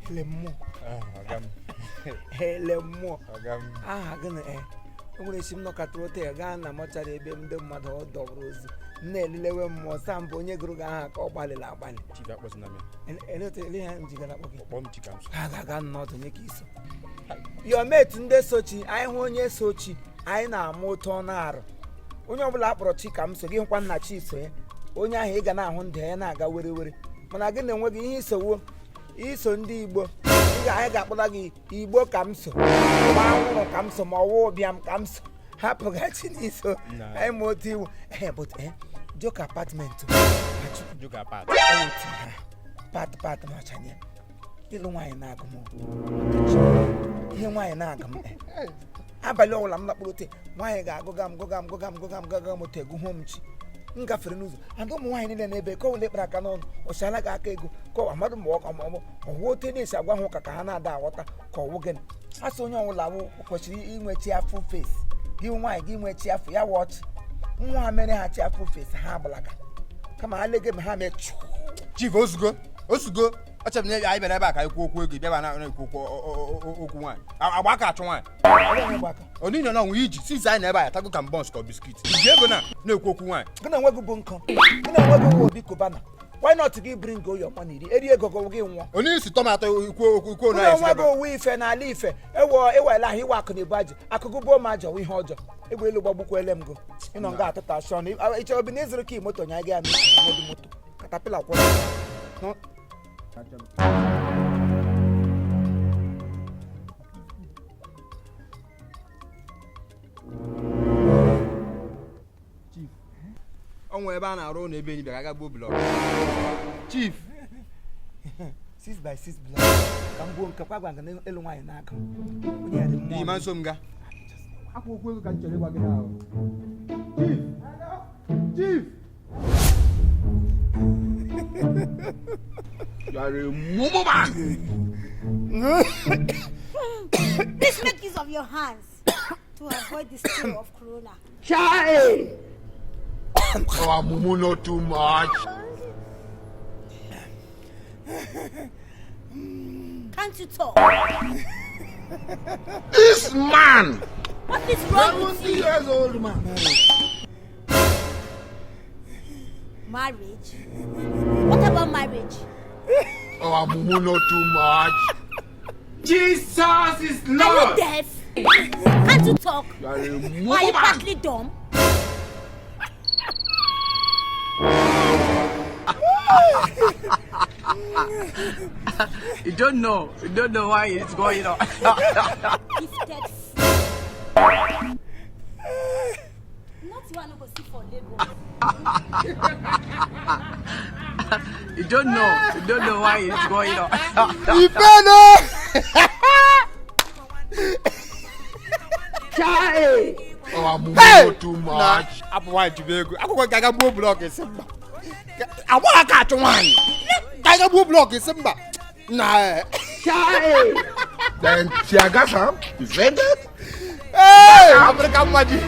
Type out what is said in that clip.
Helemo. Helemo. Gonna nwere isi m nọkọta gaa na mọchara ebe ndị mmadụ ọdọbụrụ na-elelewe mmụọ sambụ onye gụrụ gị aha ka ọ gbalịrị agbalị ha ga-aga n'ọdụ nye ka iso yometu ndị sochi anyị hụ onye sochi anyị na-ama ụtọ ọnụ arụ onye ọbụla akpọrọ chi ka m so gị nkwa nna chi iso ya onye ahụ ị ga na-ahụ ndụ ya na-aga were were mana gị na-enwe gị ihe iso ndị Igbo anyị ga-akpọta gị Igbo ka m so ma anwụrụ ka m so ma ọwụ ụbịam ka m so hapụghachi n'iso anyị ma otu iwu joke apartment pat machanye ịlụ nwaanyị na-agụ m ihe nwaanyị na-agụ m abalị ọbụla m lakpụrụ ote nwaanyị ga-agụga m otu egwu m chi m gafere n'ụzọ aga ụmụ nwaanyị niile n'ebe ka ọbụla ekpere aka n'ọnụ ọchala gị aka ego ka amadụ ma ọwụ ote na-esi agwa ha ụka ka ha na-ada aghọta ka ọwụ gịnị asị onye ọbụla kwesịrị inwechi afụ fesi gị nwaanyị gị nwechi afọ ya wa ọchị nwa ha mere ha chi afụ fesi ha agbalaga kama ha lege ma ha mee chief osugo ọchọbụ na anyị bịara ebe a ka anyị kwuo okwu ego bịaba na-ekwu okwu nwaanyị agba aka achụ nwaanyị onino na ọnwụ iji since anyị na ebe a tago ka mbọns ka biskit iji ego na-ekwu okwu nwaanyị gị na onwe gị bụ nkọ gị na onwe gị nwa obi kụbana why not gị bring oyo ọma n'iri eri ego gị nwụọ onye isi tomato ikwu na onwe gị owu ife n'ala ife ewela ahụ iwe akụ na ebu aji akụkụ bụ ma ajọ ihe ọjọọ egbe elu gbagbukwele m go ịnọ nga atụta shọn ịchọrọ obi na ịzụrụ ka moto nya gị anụ na gị moto katapila kwụrụ chief onwe ebe a na-arụ ụlọ ebe enyi bịara aga gbuo blọk chief 6x6 blọk ka m gbuo nke kwa gwa na elu nwaanyị na-agụ n'ime nso m ga akwụkwọ ego ka m chere ịgwa gị ahụ chief you are a mumu man. Please make use of your hands to avoid the spread of corona. Chai! Oh, mumu not too much. Can't you talk? This man! What is wrong with 70 years old man. Marriage? What about marriage? Oh, mumu not too much. Jesus is Lord. Are you deaf? Can't you talk? You are a mumu Are you man. partly dumb? You don't know why it's going on. Gifted. Not you are not going to see for Lagos. You don't know why it's going on. You better. Chai! Oh, mumu too much. Abu why to be good. Aku gaga bu block Simba. Abu aka to one. Gaga bu block Simba. Nah. Chai! Then Tiagasa is ended. Hey! African magic.